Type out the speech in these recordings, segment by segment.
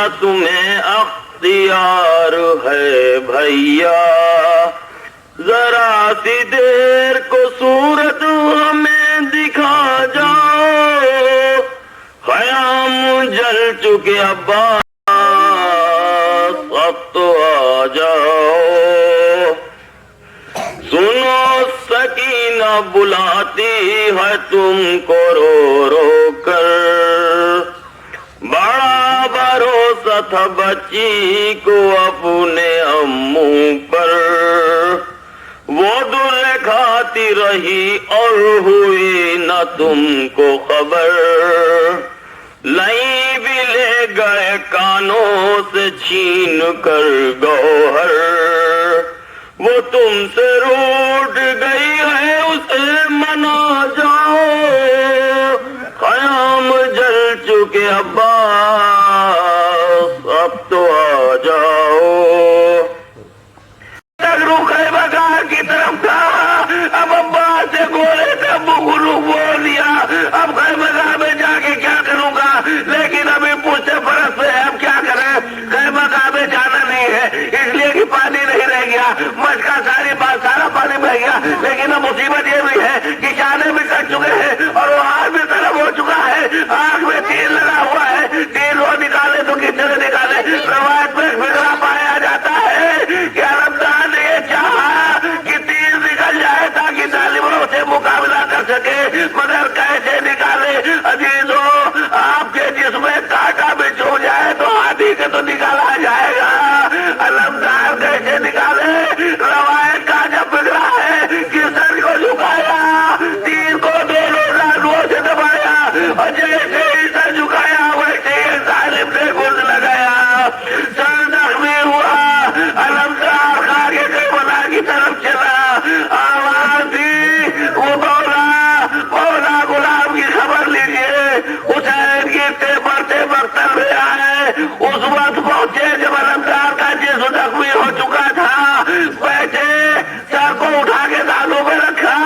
نہ تمہیں اختیار ہے بھیا، ذرا سی دیر کو صورت ہمیں دکھا جاؤ، خیام جل چکے عباس اب تو آ جاؤ، سنو سکینہ بلاتی ہے تم کو رو رو کر، بڑا بھروسہ تھا بچی کو اپنے اموں پر، وہ دلے کھاتی رہی اور ہوئی نہ تم کو خبر، لئی بھی لے گئے کانوں سے چھین کر گوہر، وہ تم سے روٹھ گئی ہے اسے منا جاؤ، خیام جل چکے عباس اب تو آ جاؤ، خیبر کی طرف تھا، اب عباس سے گولے سے بغلو بول دیا، اب خیبر میں جا کے کیا کروں گا، لیکن ابھی پوچھتے فرض سے اب کیا کریں، خیبر میں جانا نہیں ہے اس لیے کہ پانی نہیں رہ گیا، مشکا ساری بات سارا پانی بہ گیا، لیکن اب مصیبت یہ بھی ہے کہ چانے بھی کٹ چکے ہیں اور وہ ہاتھ بھی طرف ہو چکا ہے، آنکھ میں تیر لگا ہوا ہے، تیر وہ نکالے تو کس طرح نکالے، روایت میں فکرہ پایا جاتا ہے کہ رمضان نے یہ چاہا کہ تیر نکل جائے تاکہ ظالموں سے مقابلہ کر سکے، مگر کیسے نکالے عزیزو، آپ کے جسم میں کانٹا بھی چھو جائے تو ہاتھی کے تو نکالا جائے گا، رمضان کیسے نکالے، روایت کا جب فکرہ ہے کہ سر کو جھکایا، تیر کو دونوں رانوں سے دبایا اور جیسے ہی سر جھکایا ویسے ہی ظالم سے گرد لگایا، سر زخمی ہوا، علمدار خاکے کے بنا کی طرف چلا، آواز دی وہ مولا غلام کی خبر لیجئے، حسین کی بڑھتے برتن میں آئے، اس وقت پہنچے جب علمدار کا جسم زخمی ہو چکا تھا، بیٹھے سر کو اٹھا کے دانوں میں رکھا،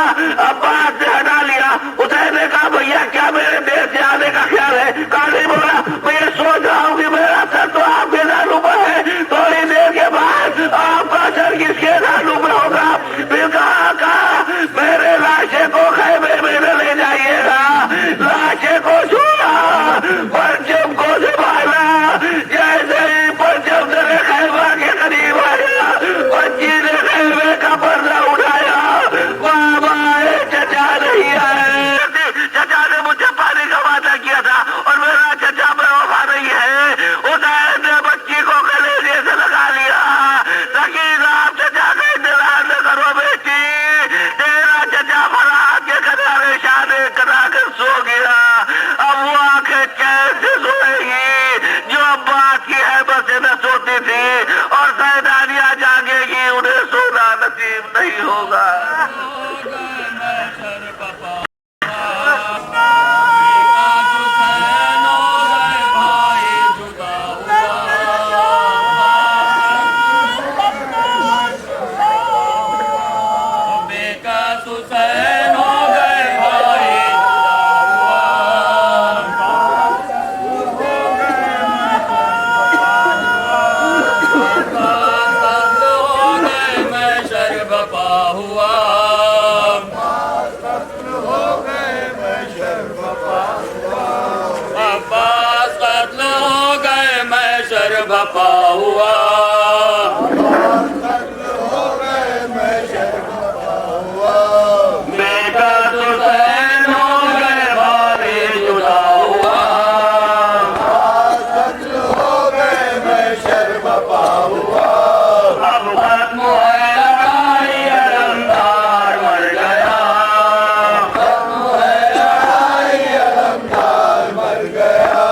عباس سے ہٹا لیا، حسین نے کہا بھیا کیا میرے دیر سے آنے کا خیال ہے، کہا نہیں بولا میں یہ سوچ رہا ہوں کہ میرا سر تو آپ کے دانوں پر ہے، تھوڑی دیر کے بعد آپ کا سر کس کے دانوں پر ہوگا، پھر کہا میرے لاشے کو خیمے میں نہ لے جائیے گا، لاشے کو چھوڑا، پرچم کو سنبھالا، جیسے ہی پرچم میرے خیمہ کے قریب آیا، بچی نے خیمے کا پردہ اٹھایا، بابا چچا نہیں آئے، چچا نے مجھے پانی کا وعدہ کیا تھا اور میرا چچا میں وفا نہیں ہے، حسین نے بچی کو کلیجے سے لگا لیا، سکینہ آپ چچا کا انتظار نہ کرو بیٹی، تیرا چچا فرات کے کنارے شادی کرا کر سو گیا، اب وہ آنکھیں کیسے سوئے گی جو عباس کی حیبت سے نہ سوتی تھی، اور سیدانیاں جاگے گی انہیں سونا نصیب نہیں ہوگا۔ بپا ہوا بیٹا حسین ہو گئے بھائی جدا ہوا، قتل ہو گئے محشر بپا ہوا، اب ختم ہے لڑائی علمدار مر گیا، ختم ہے لڑائی علمدار مر گیا،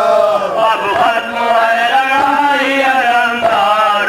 اب ختم ہے لڑائی علمدار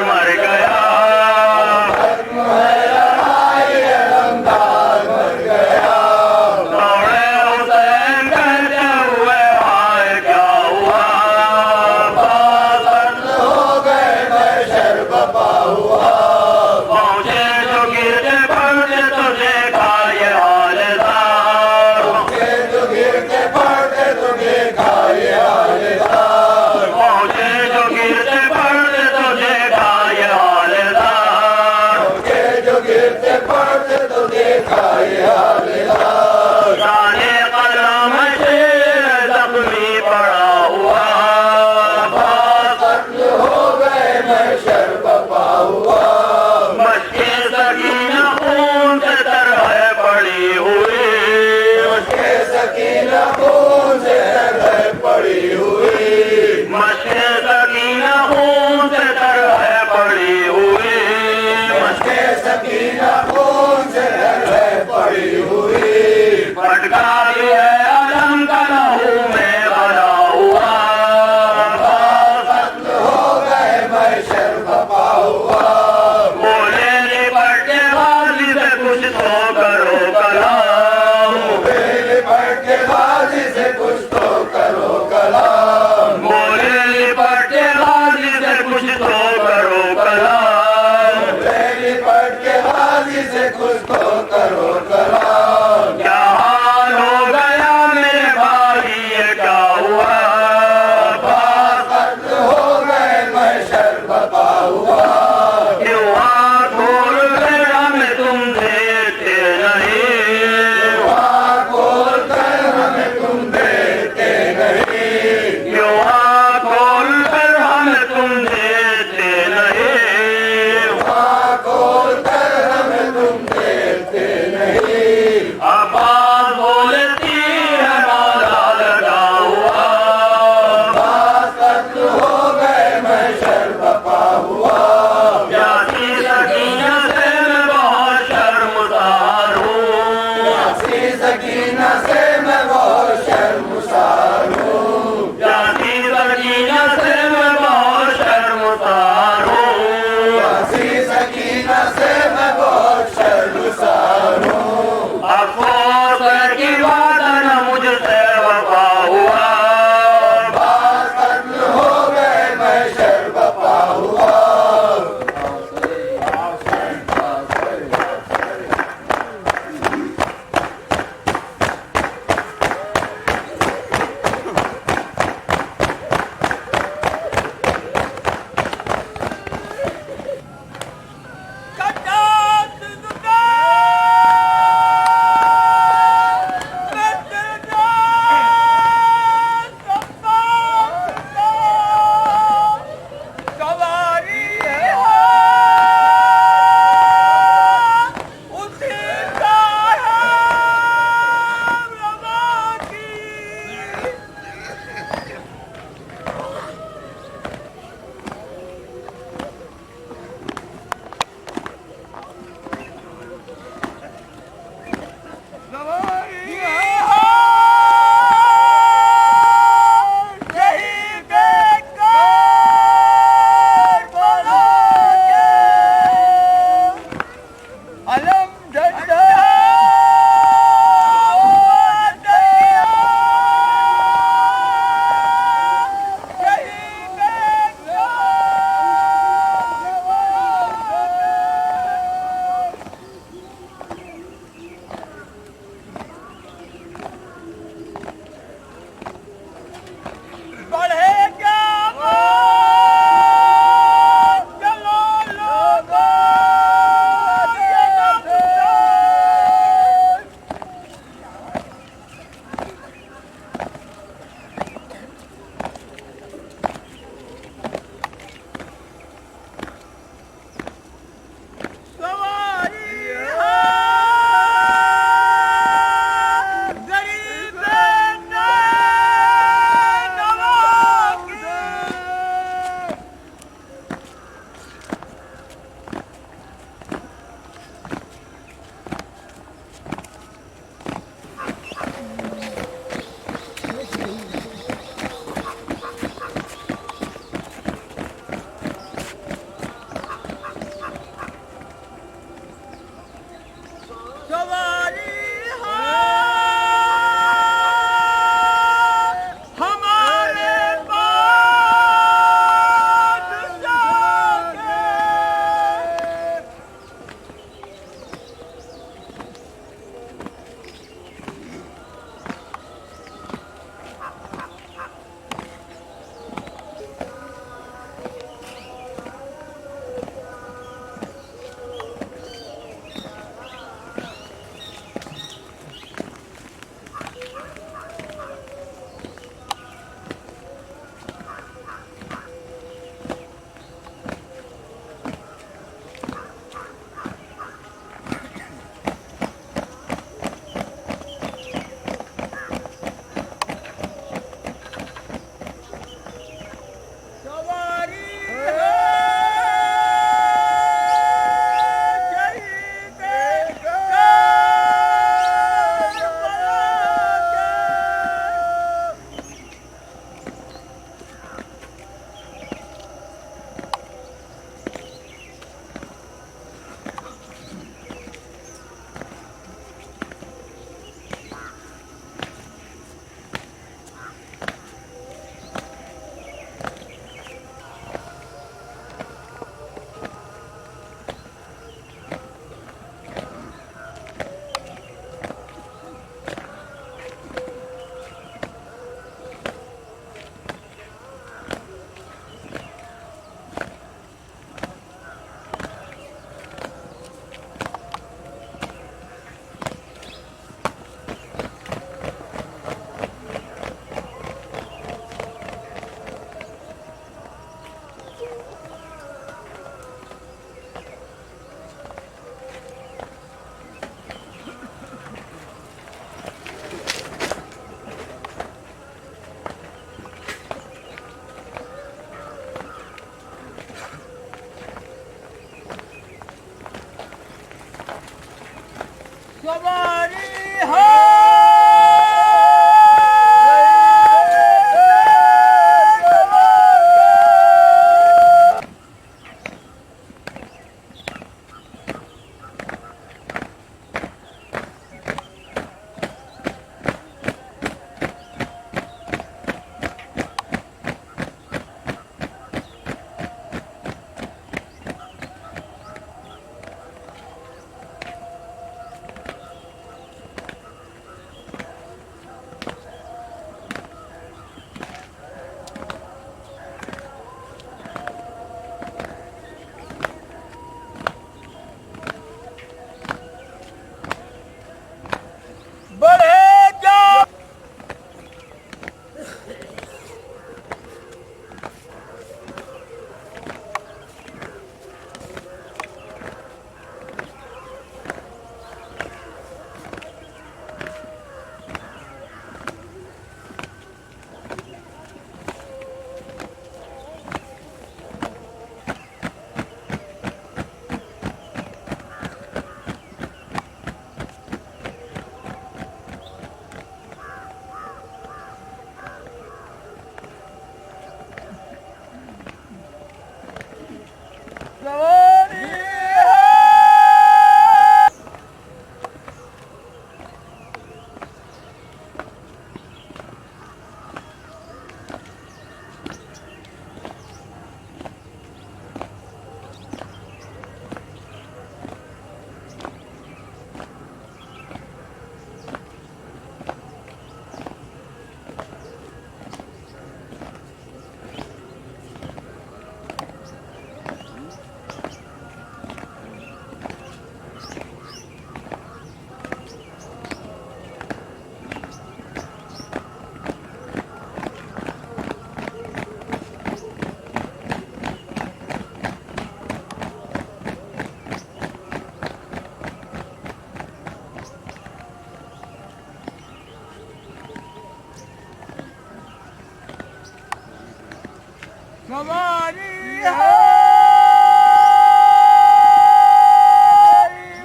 سواری ہے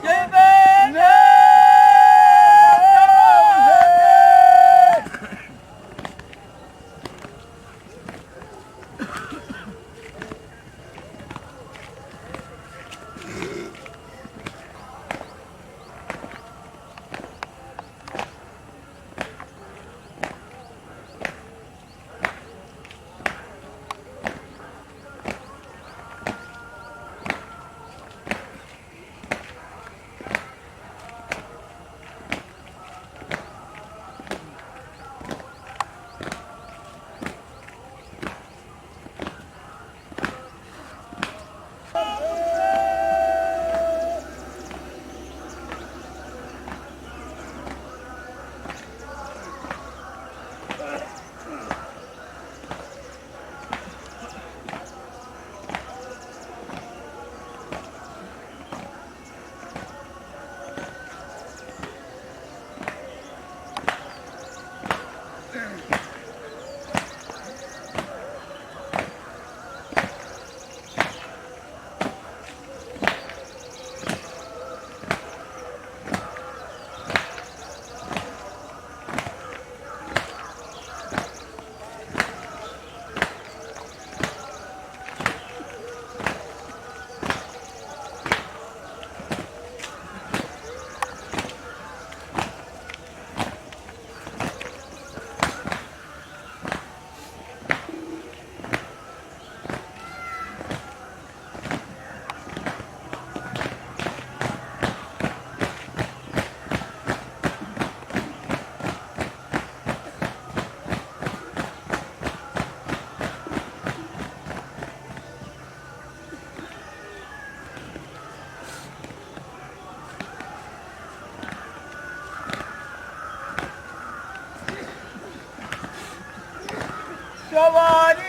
جی بیٹے سواری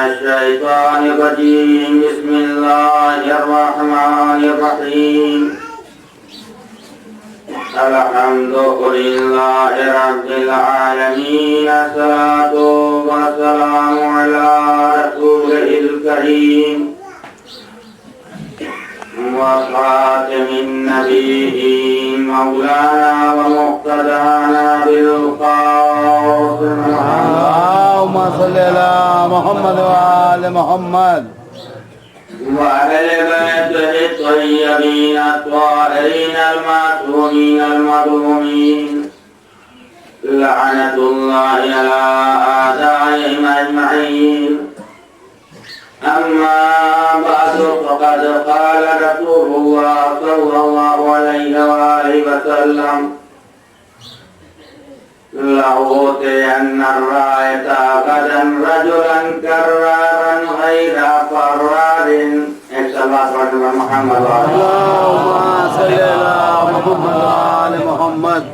الشيطان الرجيم بسم الله الرحمن الرحيم الحمد لله رب العالمين الصلاة والسلام على رسوله الكريم وخاتم النبيين مولانا ومقتدانا بالقاسم اللهم صل على محمد وآل محمد وأهل بيته الطيبين الطاهرين المعصومين المظلومين لعنة الله على أعدائهم أجمعين أما بعد فقد قال رسول الله صلى الله عليه وآله وسلم لأوتين الراية غدا رجلا كرارا غير فرار محمد اللهم صل على محمد وآل محمد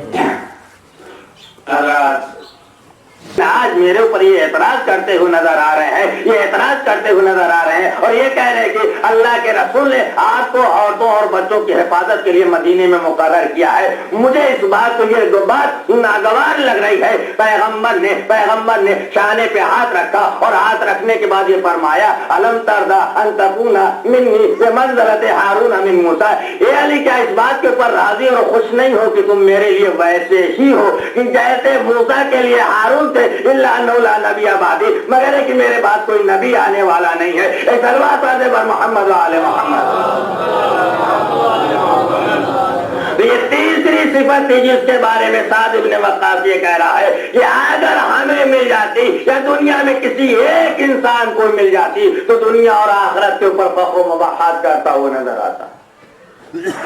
آج میرے اوپر یہ اعتراض کرتے ہوئے نظر آ رہے ہیں، یہ اعتراض کرتے ہوئے نظر آ رہے ہیں اور یہ کہہ رہے ہیں کہ اللہ کے رسول نے آپ کو عورتوں اور بچوں کی حفاظت کے لیے مدینے میں مقرر کیا ہے۔ مجھے اس بات کو یہ بات ناگوار لگ رہی ہے۔ پیغمبر نے شانے پہ ہاتھ رکھا اور ہاتھ رکھنے کے بعد یہ فرمایا الم ترضى ان تكون مني بمنزلة هارون من موسى، اے علی کیا اس بات کے اوپر راضی اور خوش نہیں ہو کہ تم میرے لیے ویسے ہی ہو کہ جیسے موسیٰ کے لیے ہارون تھے، الا انه لا نبی بعدی، مگر ہے کہ میرے بعد کوئی نبی آنے والا نہیں ہے۔ ایک صلوات پڑھنے پر محمد و آل محمد۔ یہ تیسری صفت تھی جس کے بارے میں سعد بن وقاص یہ کہہ رہا ہے کہ اگر ہمیں مل جاتی یا دنیا میں کسی ایک انسان کو مل جاتی تو دنیا اور آخرت کے اوپر فخر و مباحثات کرتا ہوا نظر آتا۔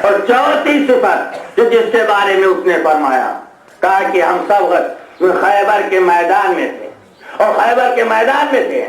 اور چوتھی صفت جس کے بارے میں اس نے فرمایا، کہا کہ ہم سب خیبر کے میدان میں تھے اور خیبر کے میدان میں تھے،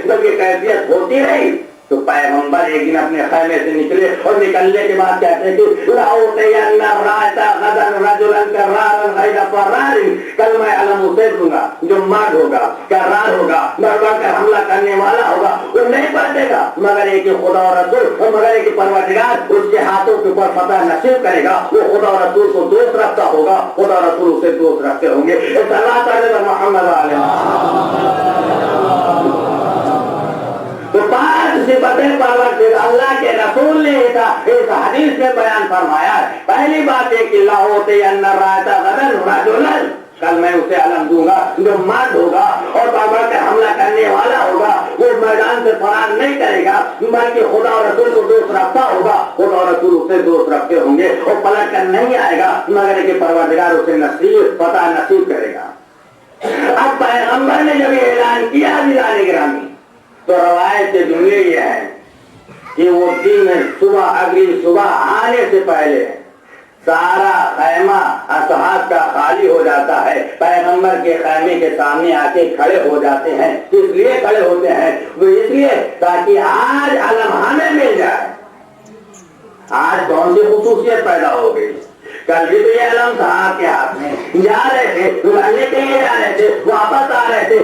جب یہ کیفیت ہوتی رہی تو پیغمبر ایک دن اپنے خیمے سے نکلے اور نکلنے کے بعد کہتے ہیں کہ لَأُوتِيَنَّ الرَّائِتَ غَدًا رَجُلًا كَرَّارًا غَيْرَ فَرَّارٍ، کل میں علم اسے دوں گا جو مرد ہوگا، کرار ہوگا، بڑھ بڑھ کر حملہ کرنے والا ہوگا، وہ نہیں بڑھے گا مگر ایک خدا اور رسول اور مگر ایک پروردگار اس کے ہاتھوں کے اوپر فتح نصیب کرے گا، وہ خدا اور رسول کو دوست رکھتا ہوگا، خدا اور رسول اسے دوست رکھتے ہوں گے۔ صلوات علی محمد علیہ۔ تو پانچ صفتیں پروردگار اللہ کے رسول نے اس حدیث میں بیان فرمایا ہے۔ پہلی بات ہے کہ لَأُوتِيَنَّ الرَّائِتَ غَدًا رَجُلًا، کل میں اسے علم دوں گا جو مرد ہوگا اور بڑھ کر حملہ کرنے والا ہوگا، وہ میدان سے فرار نہیں کرے گا بلکہ خدا اور رسول کو دوست رکھتا ہوگا، خدا اور رسول اسے دوست رکھتے ہوں گے اور پلٹ کر نہیں آئے گا مگر کہ پروردگار اسے فتح نصیب کرے گا۔ اب پیغمبر نے جب یہ اعلان کیا دلان گرامی تو روایت کے جملے یہ ہے کہ وہ دن اگلی صبح آنے سے پہلے سارا خیمہ اصحاب کا خالی ہو جاتا ہے، پیغمبر کے خیمے کے سامنے آ کے کھڑے ہو جاتے ہیں۔ اس لیے کھڑے ہوتے ہیں وہ اس لیے تاکہ آج علم ہمیں مل جائے۔ آج کون سی خصوصیت پیدا ہو گئی؟ کل بھی تو یہ علم تھا آپ کے ہاتھ میں، جا رہے تھے لڑنے کے لیے، جا رہے تھے واپس آ رہے تھے۔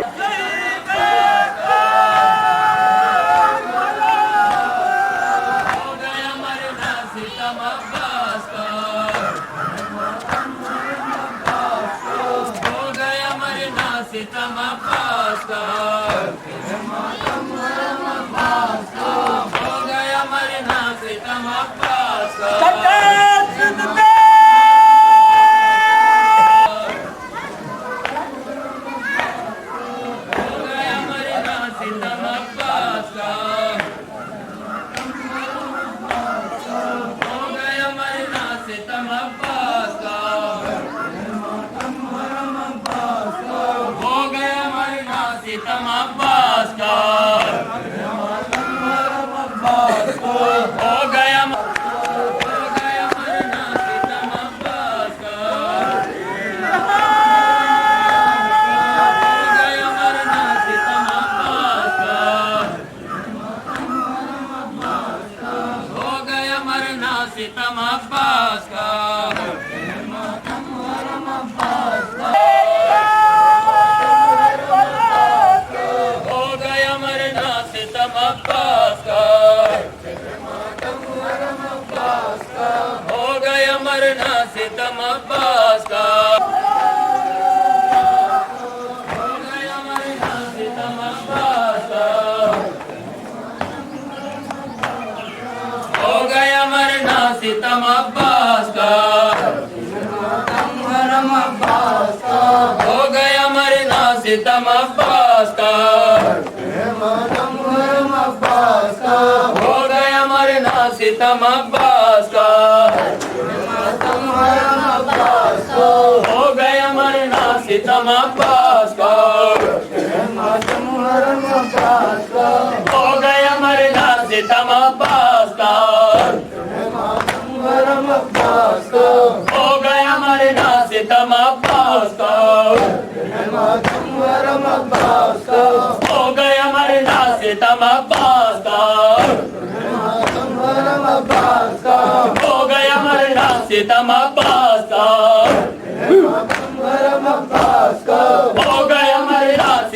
ستم عباس کا ہو گیا مرنا ستم عباس کا ہو گیا مرنا ستم عباس کا ہو گیا مرنا ستم عباس کا ہو گیا مرنا ستم عباس کا ہو گیا مرنا ستم عباس کا ہو گیا مرنا ستم عباس کا ہو گیا مرنا ستم عباس کا ہو گیا مرنا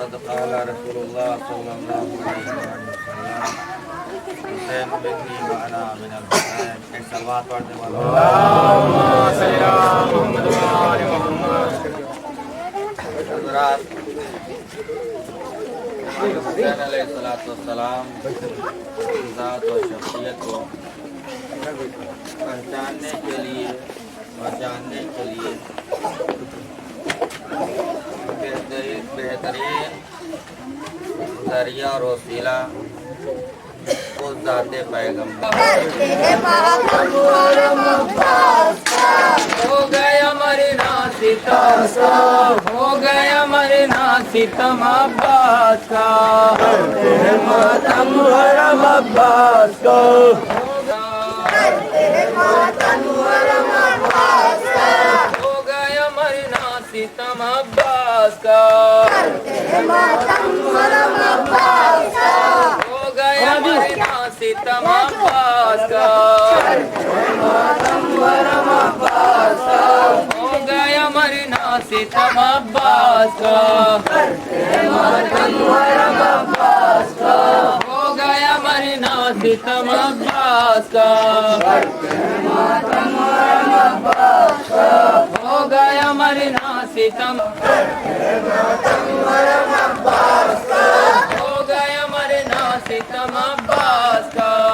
قد قال رسول الله صلى الله عليه وسلم حسین منی وانا من الحسین. ایک صلوات پڑھنے والا حضرات، حسین علیہ السلام کی ذات و شخصیت کو پہچاننے کے لیے اور جاننے کے لیے بہترین ذریعہ اور وسیلہ اس ذات پیغمبر. ہو گیا مرنا ستم کا، ہو گیا مرنا ستم عباس کا، ماتم حرم عباس کا، ہو گیا مرنا ستم عباس کا، ہو گیا مرنا ستم عباس کا، ہو گیا مرنا ستم عباس کا، ہو گیا مرنا ستم عباس کا، ہو گیا مرنا ستم، ہو گیا مرنا ستم عباس کا.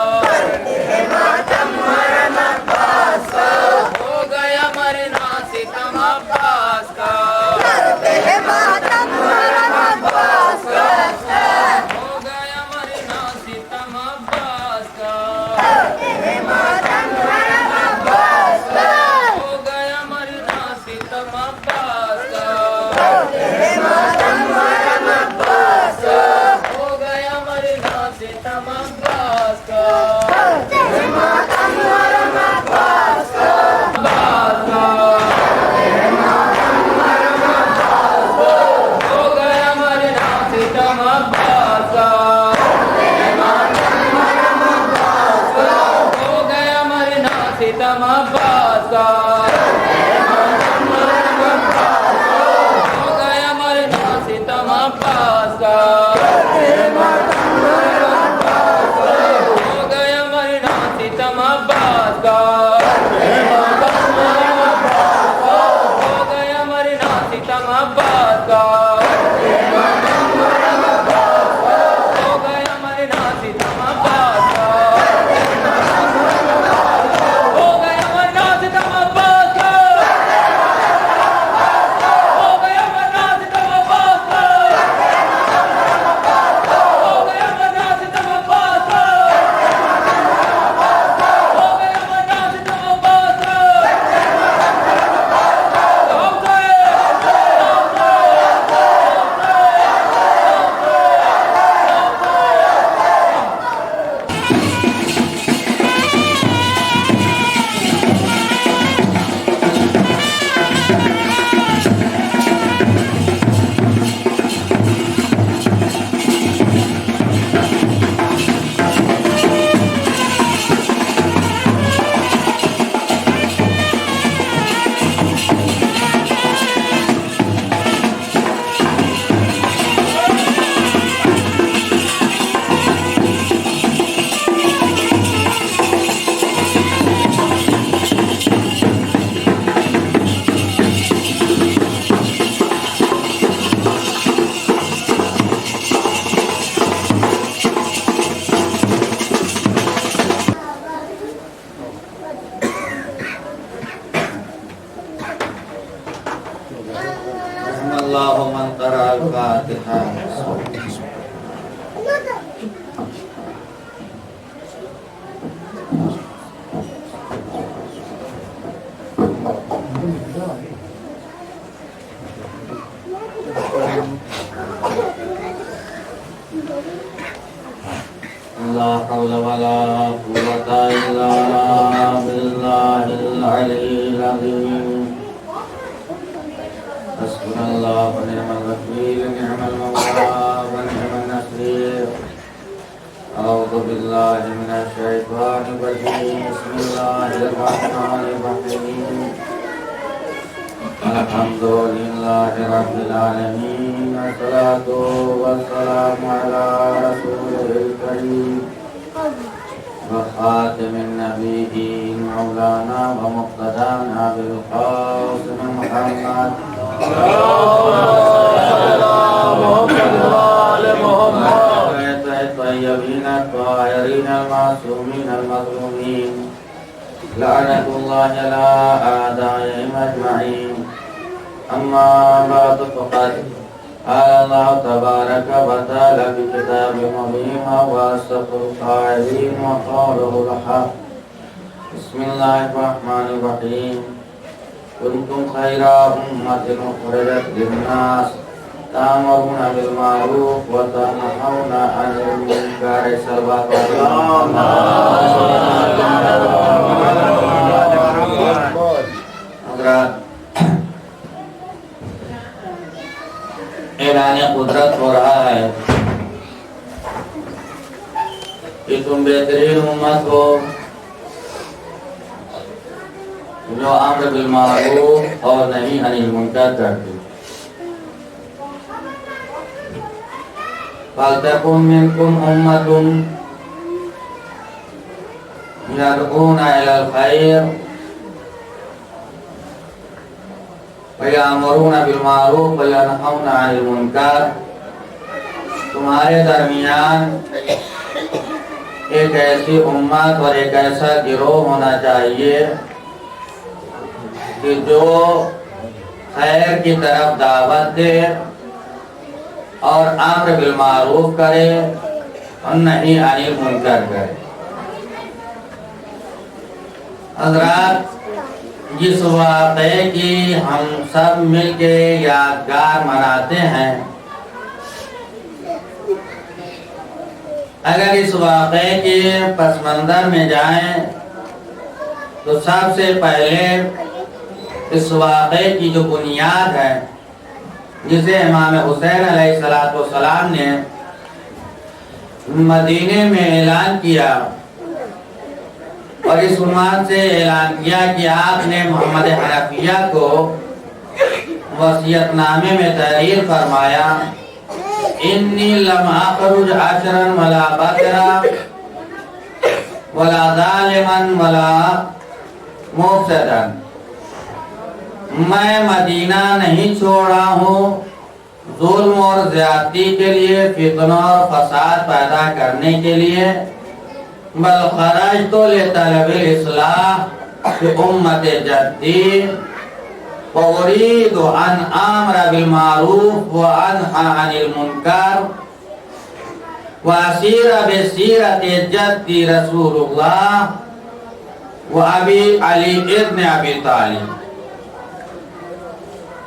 عباس کا ہو گیا مرنا ستم عباس کا ہو گیا مرنا ستم عباس کا ہو گیا مرنا ستم عباس کا ہو گیا مرنا ستم عباس کا ہو گیا مرنا ستم عباس کا ہو گیا مرنا ستم عباس کا ہو گیا مرنا ستم عباس کا ہو گیا مرنا ستم عباس کا رحم اللہ من قرأ الفاتحہ. لا حول ولا قوة إلا بالله العلي العظيم. حسبنا الله ونعم الوكيل نعم المولى ونعم النصير. أعوذ بالله من الشيطان الرجيم. بسم الله الرحمن الرحيم. الحمد لله رب العالمين والصلاة والسلام على رسوله الكريم وخاتم النبيين مولانا ومقتدانا بالقاسم محمد الطيبين الطاهرين المعصومين المظلومين لعنة الله على أعدائهم أجمعين. أما بعد فقد قال الله تبارك وتعالى في كتاب مبين وأصدق القائلين وقوله الحق. بسم الله الرحمن الرحيم. كنتم خير أمة أخرجت للناس تأمرون بالمعروف وتنهون عن المنكر. صلوات حضرات، اعلان قدرت ہو رہا ہے کہ تم بہترین امت ہو جو امر بالمعروف اور نہی عن المنکر کرتی. فَلْتَكُنْ مِنْكُمْ أُمَّةٌ يَدْعُونَ إِلَى الْخَيْرِ وَيَأْمُرُونَ بِالْمَعْرُوفِ وَيَنْهَوْنَ عَنِ الْمُنكَرِ. تمہارے درمیان ایک ایسی امت اور ایک ایسا گروہ ہونا چاہیے کہ جو خیر کی طرف دعوت دے اور امر بالمعروف کرے اور نہی عن المنکر کرے. حضرات، جس واقعے کی ہم سب مل کے یادگار مناتے ہیں، اگر اس واقعے کے پس منظر میں جائیں تو سب سے پہلے اس واقعے کی جو بنیاد ہے جسے امام حسین علیہ السلام نے مدینے میں اعلان کیا اور اس عنوان سے اعلان کیا کہ آپ نے محمد حنفیہ کو وصیت نامے میں تحریر فرمایا انی لم اخرج عشرا ولا بکرا ولا ظالما ولا مفسدا، میں مدینہ نہیں چھوڑا ہوں ظلم اور زیادتی کے لیے، فتنہ اور فساد پیدا کرنے کے لیے، بل خرجت لطلب الاصلاح فی امت جدی واريد ان امر بالمعروف وانهى عن المنکر واسیر بسیرت جدی رسول اللہ و ابی علی ابن ابی طالب۔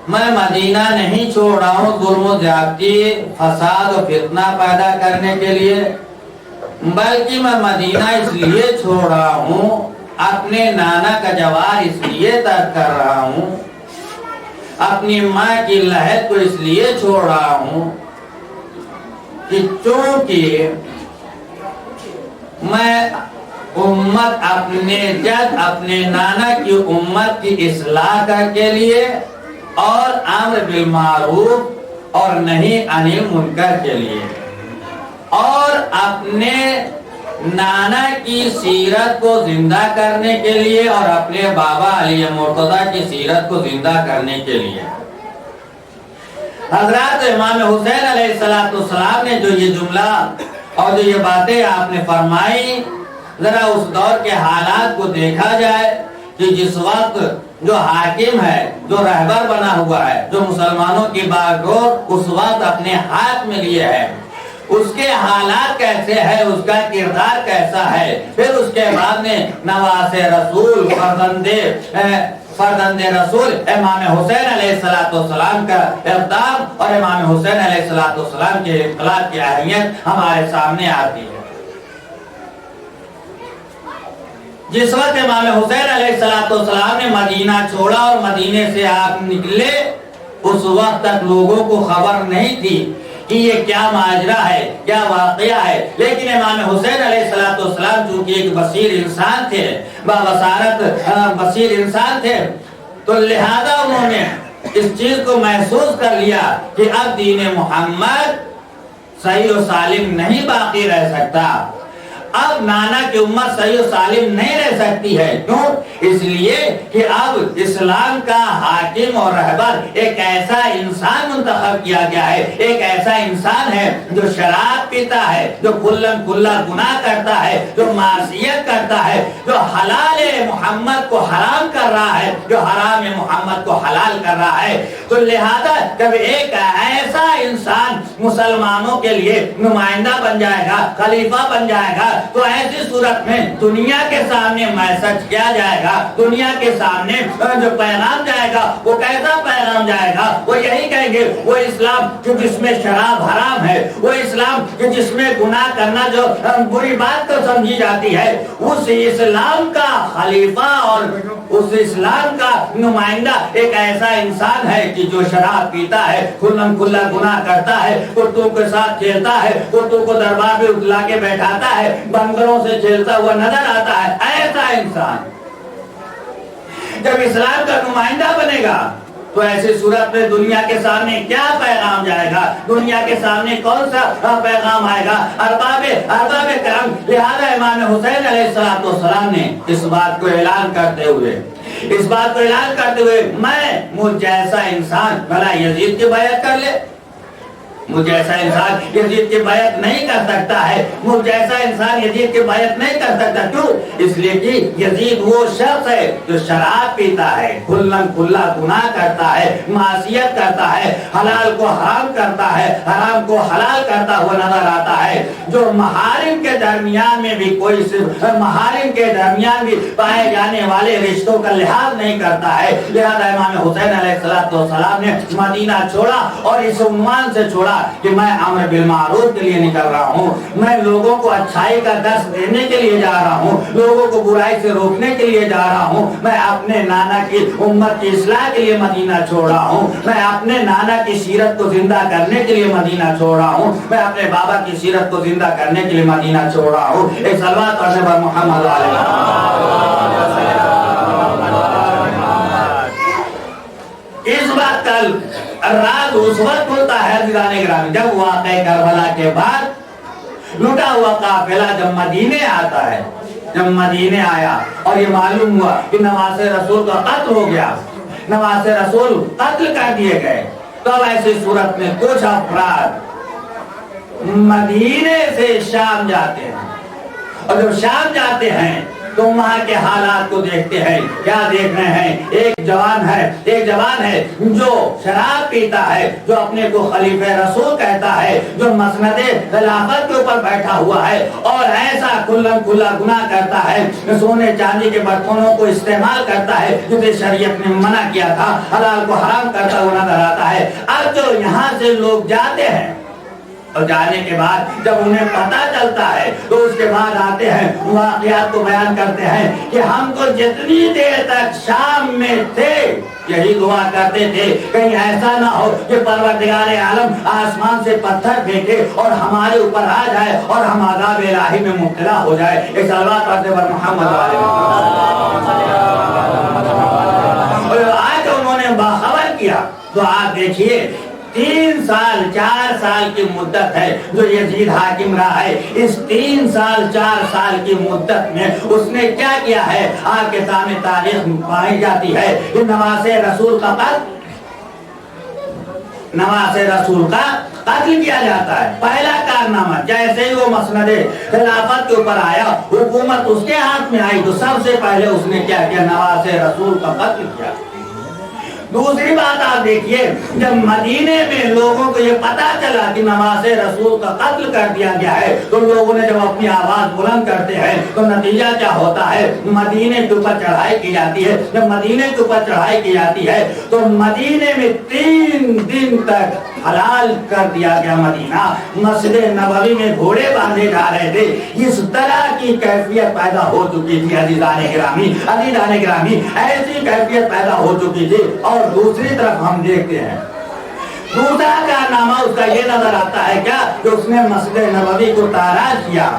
میں مدینہ نہیں چھوڑ رہا ہوں ظلم و زیادتی، فساد و فتنہ پیدا کرنے کے لیے، بلکہ میں مدینہ اس لیے چھوڑ رہا ہوں، اپنے نانا کا جوار اس لیے ترک کر رہا ہوں، اپنی ماں کی لحد کو اس لیے چھوڑ رہا ہوں کہ چونکہ میں امت اپنے جد اپنے نانا کی امت کی اصلاح کے لیے اور امر بالمعروف اور نہی عن المنکر کے لیے، اور اپنے نانا کی سیرت کو زندہ کرنے کے لیے اور اپنے بابا علی مرتضیٰ کی سیرت کو زندہ کرنے کے لیے۔ حضرات امام حسین علیہ السلام نے جو یہ جملہ اور جو یہ باتیں آپ نے فرمائی، ذرا اس دور کے حالات کو دیکھا جائے کہ جس وقت جو حاکم ہے، جو رہبر بنا ہوا ہے، جو مسلمانوں کی باغڈور اس وقت اپنے ہاتھ میں لیے ہے، اس کے حالات کیسے ہے، اس کا کردار کیسا ہے، پھر اس کے بعد میں نواز رسول فرزند رسول امام حسین علیہ السلام کا اقدام اور امام حسین علیہ السلام کے انقلاب کی اہمیت ہمارے سامنے آتی ہے۔ جس وقت امام حسین علیہ السلام نے مدینہ چھوڑا اور مدینے سے آپ نکلے، اس وقت تک لوگوں کو خبر نہیں تھی کہ یہ کیا ماجرا ہے، کیا واقعہ ہے، لیکن امام حسین علیہ السلام چونکہ ایک بصیر انسان تھے، بابصارت بصیر انسان تھے، تو لہذا انہوں نے اس چیز کو محسوس کر لیا کہ اب دین محمد صحیح و سالم نہیں باقی رہ سکتا، اب نانا کی امت صحیح و سالم نہیں رہ سکتی ہے۔ کیوں؟ اس لیے کہ اب اسلام کا حاکم اور رہبر ایک ایسا انسان منتخب کیا گیا ہے، ایک ایسا انسان ہے جو شراب پیتا ہے، جو کھلم کھلا گناہ کرتا ہے، جو معصیت کرتا ہے، جو حلال محمد کو حرام کر رہا ہے، جو حرام محمد کو حلال کر رہا ہے۔ تو لہذا جب ایک ایسا انسان مسلمانوں کے لیے نمائندہ بن جائے گا، خلیفہ بن جائے گا، تو ایسی صورت میں دنیا کے سامنے میسج کیا جائے گا، دنیا کے سامنے جو پیغام جائے گا وہ کیسا پیغام جائے گا؟ وہ یہی کہیں گے وہ اسلام جو جس میں شراب حرام ہے، وہ اسلام جو جس میں گناہ کرنا جو بری بات کو سمجھی جاتی ہے، اس اسلام کا خلیفہ اور اس اسلام کا نمائندہ ایک ایسا انسان ہے کہ جو شراب پیتا ہے، کھلم کھلا گناہ کرتا ہے، کتوں کے ساتھ کھیلتا ہے، کتوں کو دربار میں اٹھلا کے بیٹھاتا ہے، بندروں سے کھیلتا ہوا نظر آتا ہے۔ ایسا انسان جب اسلام کا نمائندہ بنے گا تو ایسی صورت میں دنیا کے سامنے کیا پیغام جائے گا، دنیا کے سامنے کون سا پیغام آئے گا؟ ارباب کرم۔ لہذا امام حسین علیہ السلام نے اس بات کو اعلان کرتے ہوئے میں مجھ جیسا انسان بھلا یزید کی بیعت کر لے، مجھ جیسا انسان یزید کی بیعت نہیں کر سکتا ہے، مجھ جیسا انسان یزید کی بیعت نہیں کر سکتا۔ کیوں؟ اس لیے کہ یزید وہ شخص ہے جو شراب پیتا ہے، کھلم کھلا گناہ کرتا ہے، معصیت کرتا ہے، حلال کو حرام کرتا ہے، حرام کو حلال کرتا ہوا نظر آتا ہے، جو محارم کے درمیان میں بھی محارم کے درمیان بھی پائے جانے والے رشتوں کا لحاظ نہیں کرتا ہے۔ لہذا امام حسین علیہ السلام نے مدینہ چھوڑا اور اس عنوان سے چھوڑا کہ میں امر بالمعروف کے لیے نکل رہا ہوں، میں لوگوں کو اچھائی کا درس دینے کے لیے جا رہا ہوں، لوگوں کو برائی سے روکنے کے لیے جا رہا ہوں، میں اپنے نانا کی امت کی اصلاح کے لیے مدینہ چھوڑ رہا ہوں، میں اپنے نانا کی سیرت کو زندہ کرنے کے لیے مدینہ چھوڑ رہا ہوں، میں اپنے بابا کی سیرت کو زندہ کرنے کے لیے مدینہ چھوڑ رہا ہوں۔ ایک صلوات پڑھنے پر محمد علیہ راز اس وقت کھلتا ہے عزیزان گرامی جب واقعہ کربلا کے بعد لوٹا ہوا قافلہ جب مدینے آتا ہے، جب مدینے آیا اور یہ معلوم ہوا کہ نواسِ رسول کا قتل ہو گیا، نواسِ رسول قتل کر دیے گئے، تو ایسی صورت میں کچھ افراد مدینے سے شام جاتے ہیں، اور جب شام جاتے ہیں تو وہاں کے حالات کو دیکھتے ہیں، کیا دیکھ رہے ہیں؟ ایک جوان ہے جو شراب پیتا ہے، جو اپنے کو خلیفہ رسول کہتا ہے، جو مسند خلافت کے اوپر بیٹھا ہوا ہے اور ایسا کھلا گناہ کرتا ہے، سونے چاندی کے برتنوں کو استعمال کرتا ہے جسے شریعت نے منع کیا تھا، حلال کو حرام کرتا ہوا نظر آتا ہے۔ اب جو یہاں سے لوگ جاتے ہیں اور جانے کے بعد جب انہیں پتہ چلتا ہے تو اس کے بعد آتے ہیں، واقعات کو بیان کرتے ہیں کہ ہم کو جتنی دیر تک شام میں تھے یہی دعا کرتے تھے کہیں ایسا نہ ہو کہ پروردگار عالم آسمان سے پتھر پھینکے اور ہمارے اوپر آ جائے اور ہم عذاب الہی میں مبتلا ہو جائے۔ ایک صلوات پڑھتے پر محمد علیہ وسلم۔ آج انہوں نے باخبر کیا تو آپ دیکھیے 3 سال 4 سال کی مدت ہے جو یزید حاکم رہا ہے، اس 3 سال 4 سال کی مدت میں اس نے کیا کیا ہے؟ آپ کے سامنے تاریخ پائی جاتی ہے کہ نواسِ رسول کا قتل کیا جاتا ہے۔ پہلا کارنامہ جیسے ہی وہ مسند خلافت کے اوپر آیا، حکومت اس کے ہاتھ میں آئی تو سب سے پہلے اس نے کیا کیا؟ نواسِ رسول کا قتل کیا۔ دوسری بات آپ دیکھیے، جب مدینے میں لوگوں کو یہ پتا چلا کہ نواسِ رسول کا قتل کر دیا گیا ہے تو لوگوں نے جب اپنی آواز بلند کرتے ہیں تو نتیجہ کیا ہوتا ہے؟ مدینے کے اوپر چڑھائی کی جاتی ہے۔ جب مدینے کے اوپر چڑھائی کی جاتی ہے تو مدینے میں 3 دن تک حلال کر دیا گیا مدینہ۔ مسجد نبوی میں گھوڑے باندھے جا رہے تھے۔ اس طرح کی کیفیت پیدا ہو چکی تھی عزیزان گرامی، ایسی کیفیت پیدا ہو چکی تھی۔ اور دوسری طرف ہم دیکھتے ہیں دوسرا کارنامہ اس کا یہ نظر آتا ہے کیا کہ اس نے مسجد نبوی کو تاراج کیا،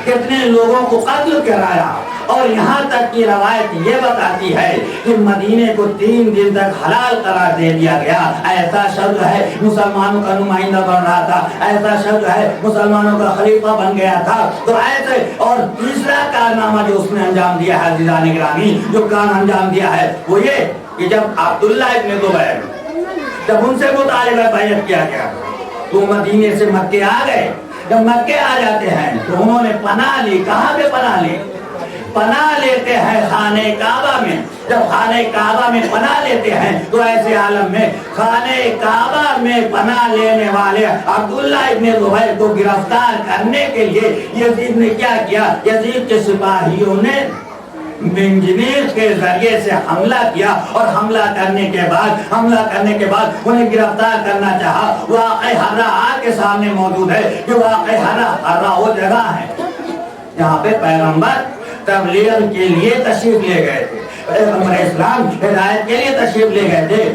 کتنے لوگوں کو قتل کرایا، اور یہاں تک کی روایت یہ بتاتی ہے کہ مدینے کو 3 دن تک حلال قرار دے دیا گیا۔ ایسا شخص ہے مسلمانوں کا نمائندہ بن رہا تھا، ایسا شخص ہے مسلمانوں کا خلیفہ بن گیا تھا۔ تو ایسے اور تیسرا کارنامہ جو اس نے انجام دیا ہے عزیزان گرامی، جو کام انجام دیا ہے وہ یہ کہ جب عبداللہ ابن زبیر جب ان سے مطالبہ بیعت کیا گیا تو مدینے سے مکے آ گئے۔ جب مکے آ جاتے ہیں تو انہوں نے پناہ لی۔ کہاں پہ پناہ لی؟ پناہ لیتے ہیں خانہ کعبہ میں۔ جب خانہ کعبہ میں پناہ لیتے ہیں تو ایسے عالم میں خانہ کعبہ میں پناہ لینے والے عبداللہ ابن زبیر کو گرفتار کرنے کے لیے یزید نے کیا کیا؟ یزید کے سپاہیوں نے منجنیق کے ذریعے سے حملہ کیا، اور حملہ کرنے کے بعد انہیں گرفتار کرنا چاہا۔ واقعہ حرہ آپ کے سامنے موجود ہے کہ واقعہ حرہ وہ جگہ ہے جہاں پہ پیغمبر تبلیغ کے لیے تشریف لے گئے تھے، پیغمبر اسلام ہدایت کے لیے تشریف لے گئے تھے۔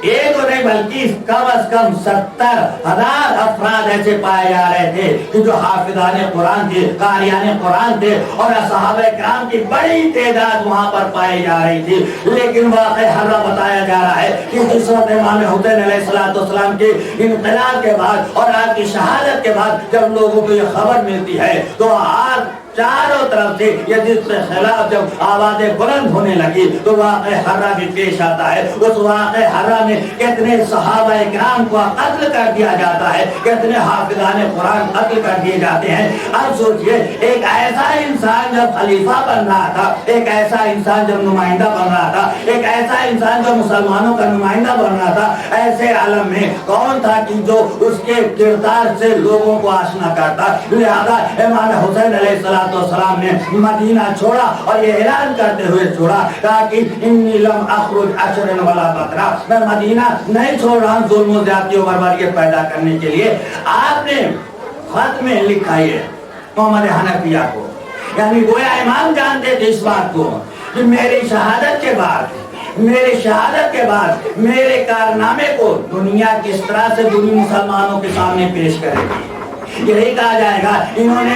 ایک اور نہیں بلکہ کم از کم 70,000 افراد ایسے پائے جا رہے تھے کہ جو حافظان قرآن تھے، قاریان قرآن تھے، اور صحابہ کرام کی بڑی تعداد وہاں پر پائی جا رہی تھی۔ لیکن واقعہ حرہ بتایا جا رہا ہے کہ حضرت امام حسین علیہ السلام کے انقلاب کے بعد اور آپ کی شہادت کے بعد جب لوگوں کو یہ خبر ملتی ہے تو آپ چاروں طرف سے یزید کے خلاف جب آوازیں بلند ہونے لگی تو واقعہ حرہ بھی پیش آتا ہے۔ اس واقعہ حرہ میں کتنے صحابہ کرام کو قتل کر دیا جاتا ہے، کتنے حافظان قرآن قتل کر دیے جاتے ہیں۔ اب سوچئے ایک ایسا انسان جب خلیفہ بن رہا تھا، ایک ایسا انسان جب نمائندہ بن رہا تھا، ایک ایسا انسان جو مسلمانوں کا نمائندہ بن رہا تھا، ایسے عالم میں کون تھا کہ جو اس کے کردار سے لوگوں کو آشنا کرتا؟ لہذا امام حسین علیہ السلام نے مدینہ چھوڑا اور یہ اعلان کرتے ہوئے چھوڑا تاکہ انی لم اخرج عشرا ولا بطرا، میں مدینہ نہیں چھوڑ رہا ہوں ظلم و زیادتی و بربریت پیدا کرنے کے لیے۔ آپ نے خط میں لکھا ہے محمد حنفیہ کو، یعنی گویا امام جانتے تھے اس بات کو کہ میری شہادت کے بعد میرے کارنامے کو دنیا کس طرح سے دنیا مسلمانوں کے سامنے پیش کرے گی۔ یہی کہا جائے گا انہوں نے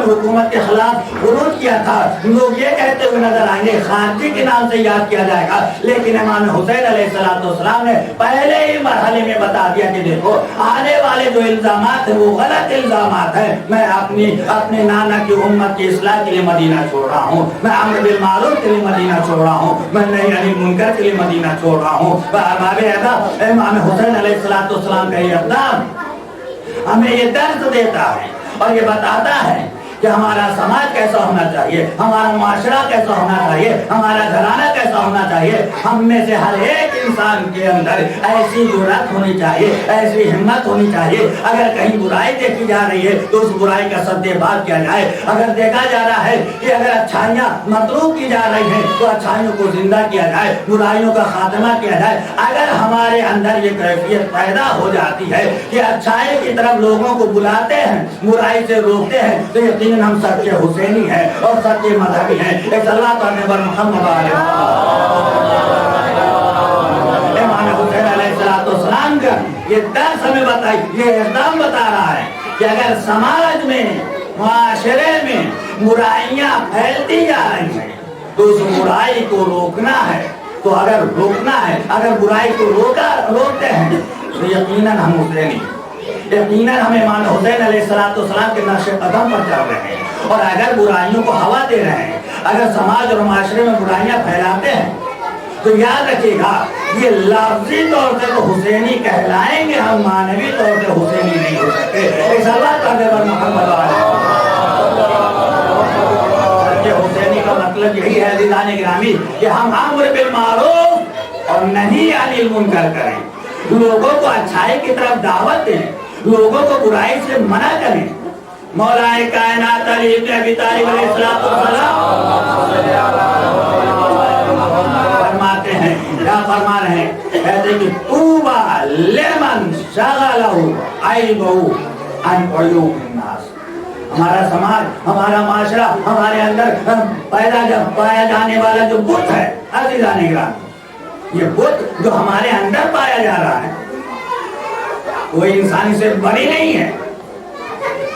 حکومت کے خلاف خروج کیا تھا. لوگ یہ کہتے ہوئے نظر آئیں گے خارجی کے نام سے یاد کیا جائے گا, لیکن امام حسین علیہ السلام نے پہلے ہی مرحلے میں بتا دیا کہ دیکھو آنے والے جو الزامات ہیں وہ غلط الزامات ہیں. میں اپنے نانا کی امت کی اصلاح کے لیے مدینہ چھوڑ رہا ہوں, میں امر بالمعروف کے لیے مدینہ چھوڑ رہا ہوں, میں نہی عن المنکر کے لیے مدینہ چھوڑ رہا ہوں. امام حسین علیہ السلام کا یہ اقدام ہمیں یہ درس دیتا ہے اور یہ بتاتا ہے کہ ہمارا سماج کیسا ہونا چاہیے, ہمارا معاشرہ کیسا ہونا چاہیے, ہمارا گھرانہ کیسا ہونا چاہیے. ہم میں سے ہر ایک انسان کے اندر ایسی جرأت ہونی چاہیے, ایسی ہمت ہونی چاہیے. اگر کہیں برائی دیکھی جا رہی ہے تو اس برائی کا سد بات کیا جائے. اگر دیکھا جا رہا ہے کہ اگر اچھائیاں مطلوب کی جا رہی ہیں تو اچھائیوں کو زندہ کیا جائے, برائیوں کا خاتمہ کیا جائے. اگر ہمارے اندر یہ کیفیت پیدا ہو جاتی ہے کہ اچھائی کی طرف لوگوں کو بلاتے ہیں, برائی سے روکتے ہیں, تو ہم سچے حسینی ہیں اور سچے مذہبی ہیں. ایک اللہ کرنے پر محمد امام حسین علیہ السلام کا یہ درس ہمیں بتائی, یہ اقدام بتا رہا ہے کہ اگر سماج میں معاشرے میں برائیاں پھیلتی جا رہی ہیں تو اس برائی کو روکنا ہے. تو اگر روکنا ہے, اگر برائی کو روکتے ہیں تو یقیناً ہم حسینی, یقیناً ہم امام حسین علیہ السلام کے نقش قدم پر چل رہے ہیں. اور اگر برائیوں کو ہوا دے رہے ہیں, اگر سماج اور معاشرے میں برائیاں پھیلاتے ہیں تو یاد رکھیے گا یہ لفظی طور سے تو حسینی کہلائیں گے, ہم معنوی طور سے حسینی نہیں ہو سکتے. اس اللہ کا دیور محمد حسینی کا مطلب یہی ہے عزیزان گرامی کہ ہم امر بالمعروف اور نہی عن المنکر کریں, لوگوں کو اچھائی کی طرف دعوت دیں, لوگوں کو برائی سے منع کریں. مولا کائنات علی ابن ابی طالب علیہ السلام فرماتے ہیں, کیا فرما رہے ہیں, کہتے ہیں کہ طوبیٰ لمن شغلہ عیبہ عن عیوب الناس. ہمارا سماج, ہمارا معاشرہ, ہمارے اندر پایا جانے والا جو بت ہے عزیزان گرامی, یہ بت جو ہمارے اندر پایا جا رہا ہے وہ انسانی سے بڑی نہیں ہے.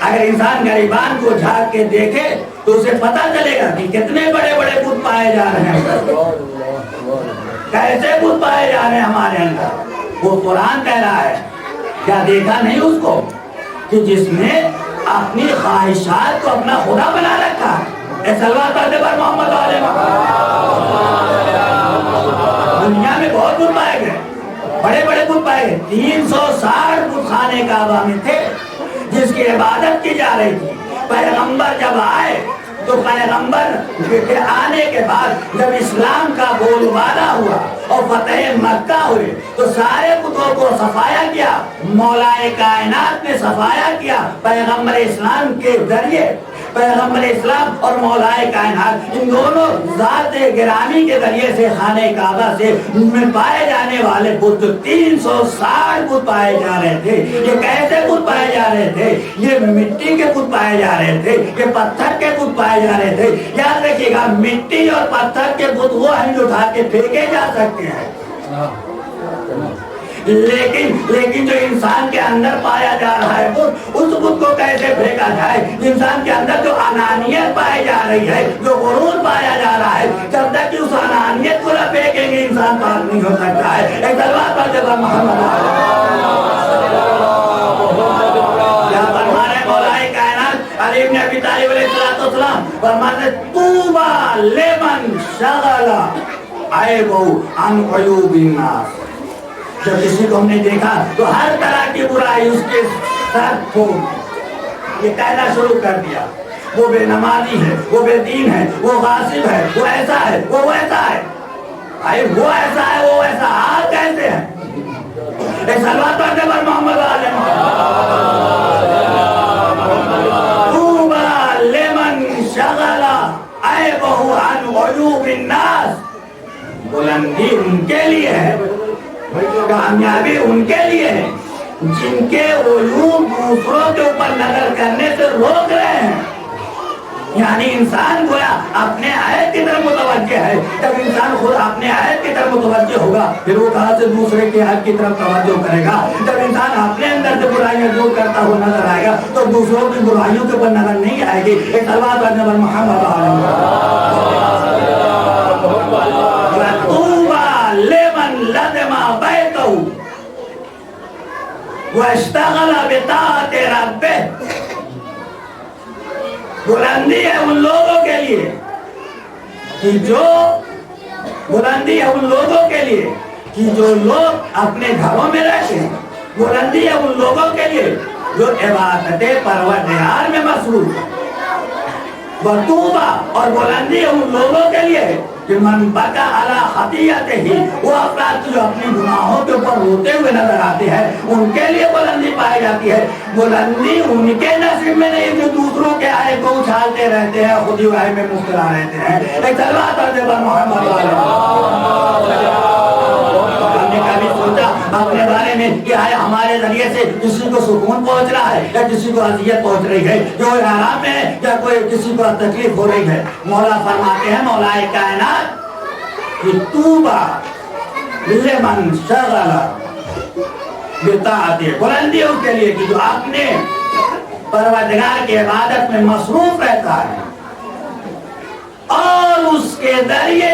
اگر انسان غریبان کو جھانک کے دیکھے تو اسے پتا چلے گا کہ کتنے بڑے بڑے بت پائے جا رہے ہیں, کیسے بت پائے جا رہے ہیں ہمارے اندر. وہ قرآن کہہ رہا ہے, کیا دیکھا نہیں اس کو کہ جس نے اپنی خواہشات کو اپنا خدا بنا رکھا ہے. محمد دنیا میں بہت بت پائے گئے, بڑے بڑے بت پائے گئے. 360 بت خانے کعبہ میں تھے جس کی عبادت کی جا رہی تھی. پیغمبر جب آئے تو پیغمبر کے آنے کے بعد جب اسلام کا بول بالا ہوا اور فتح مکہ ہوئے تو سارے بتوں کو صفایا کیا. مولا کائنات نے صفایا کیا پیغمبر اسلام کے ذریعے. پیغمبر اسلام اور مولا کائنات ان دونوں ذات گرامی کے ذریعے سے خانہ کعبہ سے میں پائے جانے والے بت 360 بت پائے جا رہے تھے. یہ کیسے بت پائے جا رہے تھے؟ یہ مٹی کے بت پائے جا رہے تھے, یہ پتھر کے بت پائے جا رہے تھے. یاد رکھیے گا مٹی اور پتھر کے بت وہ ہیں جو اٹھا کے پھینکے جا سکتے ہیں, لیکن جو انسان کے اندر پایا جا رہا ہے اس بت کو کیسے پھینکا جائے؟ انسان کے اندر جو انانیت پائی جا رہی ہے, جو غرور پایا جا رہا ہے, جب تک کہ اس انانیت کو نہ پھینکیں گے انسان پاک نہیں ہو سکتا ہے. ایک تلوار پر جب محمد کیا فرما رہے مولا کائنات علی ابن ابی طالب علیہ السلام فرماتے طوبیٰ لمن شغلہ عیبہ عن عیوب الناس. جب کسی کو ہم نے دیکھا تو ہر طرح کی برائی اس کے ساتھ ہو, یہ کہنا شروع کر دیا وہ بے نمازی ہے, وہ بے دین ہے, وہ غاصب ہے, وہ ایسا ہے, وہ ویسا ہے. بھائی وہ ایسا ہے, وہ ویسا, آپ کیسے ہیں؟ ایک سلوات پڑھتے پر محمد علیہ طوبیٰ لمن شغلہ عیبہ عن عیوب الناس. بلندی ان کے لیے ہے, کامیابی ان کے لیے ہے جن کے عیوب دوسروں کے اوپر نظر کرنے سے روک رہے ہیں. یعنی انسان گویا اپنے عیب کی طرف متوجہ کے ہے جب انسان خود اپنے عیب کی طرف متوجہ ہوگا پھر وہ کہاں سے دوسرے کے عیب کی طرف توجہ کرے گا. جب انسان اپنے اندر سے برائیاں دور کرتا ہوا نظر آئے گا تو دوسروں کی برائیوں کے اوپر نظر نہیں آئے گی. ایک صلوات پڑھنے پر محمد طوبى لمن لزم بيته واشتغل بطاعت ربه. بلندی ہے ان لوگوں کے لیے کہ جو بلندی ہے ان لوگوں کے لیے کہ جو لوگ اپنے گھروں میں رہتے ہیں. بلندی ہے ان لوگوں کے لیے جو عبادت پروردگار میں مصروف ہے. وطوبہ اور بلندی ہے ان لوگوں کے لیے کہ من بکا علی خطیئتہ ہی وہ افراد جو اپنی گناہوں کے اوپر روتے ہوئے نظر آتے ہیں ان کے لیے بلندی پائی جاتی ہے. بلندی ان کے نصیب میں نہیں جو دوسروں کے آئے کو اچھالتے رہتے ہیں خود ہی آئے میں مبتلا رہتے ہیں. ایک صلوات پڑھنے پر محمد ہم نے کبھی سوچا اپنے بارے میں کہ آیا ہمارے ذریعے سے کسی کو سکون پہنچ رہا ہے یا کسی کو اذیت پہنچ رہی ہے, جو آرام میں ہے یا کوئی کسی کو تکلیف ہو رہی ہے. مولا فرماتے ہیں مولا کائنات کہ توبہ لمن شغل بطاعت, بلندی اس کے لیے کہ جو اپنے پروردگار کی عبادت میں مصروف رہتا ہے اور اس کے ذریعے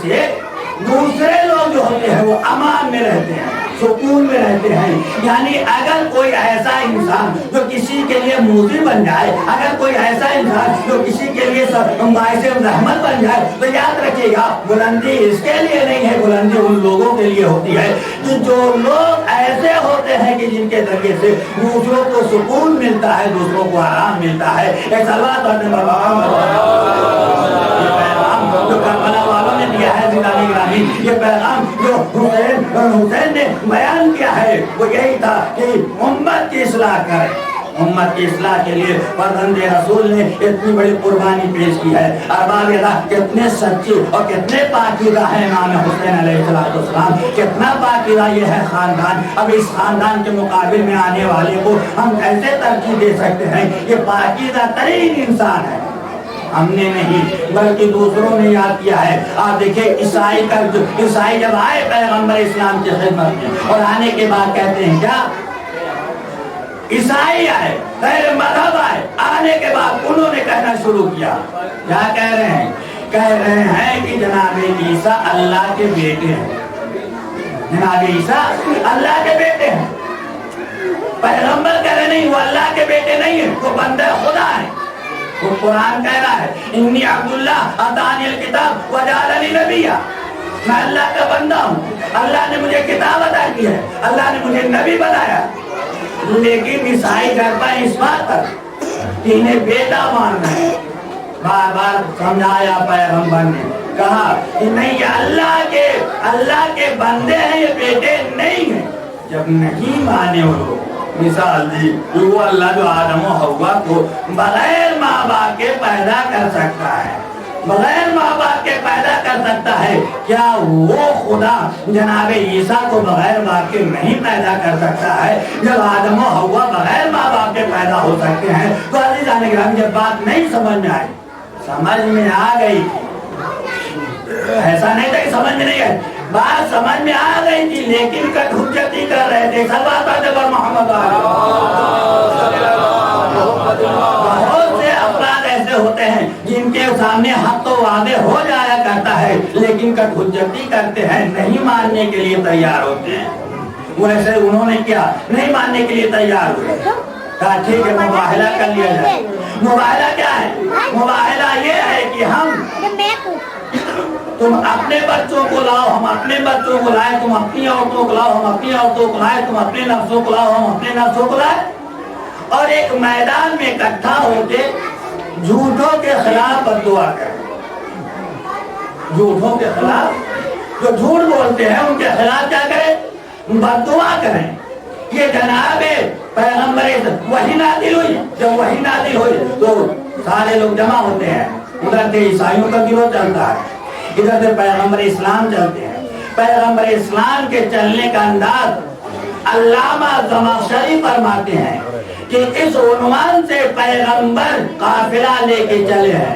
سے دوسرے لوگ جو ہوتے ہیں وہ امان میں رہتے ہیں, سکون میں رہتے ہیں. یعنی اگر کوئی ایسا انسان جو کسی کے لیے موذی بن جائے, اگر کوئی ایسا انسان جو کسی کے لیے باعث رحمت بن جائے تو یاد رکھیے گا بلندی اس کے لیے نہیں ہے, بلندی ان لوگوں کے لیے ہوتی ہے کہ جو لوگ ایسے ہوتے ہیں کہ جن کے ذریعے سے دوسروں کو سکون ملتا ہے, دوسروں کو آرام ملتا ہے. ایک صلوات پڑھنے جو کربلا والوں نے دیا ہے زندانی گرامی, یہ پیغام جو حسین نے بیان کیا ہے وہ یہی تھا کہ امت کی اصلاح کرے. امت کی اصلاح کے لیے فرزند رسول نے اتنی بڑی قربانی پیش کی ہے. ارباب راہ کتنے سچے اور کتنے پاکیزہ ہیں امام حسین علیہ السلام, کتنا پاکیزہ یہ ہے خاندان. اب اس خاندان کے مقابل میں آنے والے کو ہم کیسے ترجیح دے سکتے ہیں؟ یہ پاکیزہ ترین انسان ہے. ہم نے نہیں بلکہ دوسروں نے یاد کیا ہے. آپ دیکھیں عیسائی جب آئے پیغمبر اسلام کی خدمت میں اور آنے کے بعد کہتے ہیں کیا عیسائی آئے غیر مذہب آئے, آنے کے بعد انہوں نے کہنا شروع کیا. کیا کہہ رہے ہیں کہ جناب عیسیٰ اللہ کے بیٹے ہیں. جناب عیسیٰ اللہ کے بیٹے ہیں. پیغمبر کہہ رہے نہیں وہ اللہ کے بیٹے نہیں ہیں, وہ بندہ خدا ہے. وہ قرآن کہہ رہا ہے انی عبداللہ اتانی الکتاب وجعلنی نبیا, میں اللہ کا بندہ ہوں, اللہ نے مجھے کتاب عطا کی ہے, اللہ نے مجھے نبی بنایا. لیکن عیسائی کرتا ہے اس بات پر کہ انہیں بیٹا ماننا ہے. بار بار سمجھایا پیغمبر نے, کہا کہ نہیں یہ اللہ کے بندے ہیں, یہ بیٹے نہیں ہیں. جب نہیں مانے وہ لوگ مثال دی وہ اللہ جو آدم و حوا کو بغیر ماں باپ کے پیدا کر سکتا ہے, بغیر ماں باپ کے پیدا کر سکتا ہے, کیا وہ خدا جناب عیسیٰ کو بغیر باپ کے نہیں پیدا کر سکتا ہے؟ جب آدم و حوا بغیر ماں باپ کے پیدا ہو سکتے ہیں تو عزیزان گرامی جب بات نہیں سمجھ میں آئی, سمجھ میں آ گئی, ایسا نہیں تھا کہ سمجھ میں نہیں آئی, بات سمجھ میں آ گئی تھی لیکن کٹ حجتی کر رہے تھے. محمد بہت سے افراد ایسے ہوتے ہیں جن کے سامنے حق تو واضح ہو جایا کرتا ہے لیکن کٹ حجتی کرتے ہیں, نہیں ماننے کے لیے تیار ہوتے ہیں. ویسے انہوں نے کیا نہیں ماننے کے لیے تیار ہوئے, کہا ٹھیک ہے مباہلہ کر لیا جائے. مباہلہ کیا ہے؟ مباہلہ یہ ہے کہ تم اپنے بچوں کو لاؤ, ہم اپنے بچوں کو لائے, تم اپنی عورتوں کو لاؤ, ہم اپنی عورتوں کو لائے, تم اپنے نفسوں کو لاؤ, ہم اپنے نفسوں کو لائے, اور ایک میدان میں اکٹھا ہو کے جھوٹوں کے خلاف بددعا کریں. جھوٹوں کے خلاف جو جھوٹ بولتے ہیں ان کے خلاف کیا کریں؟ بددعا کریں. یہ جناب پیغمبر وحی نازل ہوئی, جب وحی نازل ہوئی تو سارے لوگ جمع ہوتے ہیں. ادھر سے عیسائیوں کا گروہ چلتا ہے, ادھر سے پیغمبر اسلام چلتے ہیں. پیغمبر اسلام کے چلنے کا انداز علامہ زمخشری فرماتے ہیں کہ اس عنوان سے پیغمبر قافلہ لے کے چلے ہیں.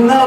9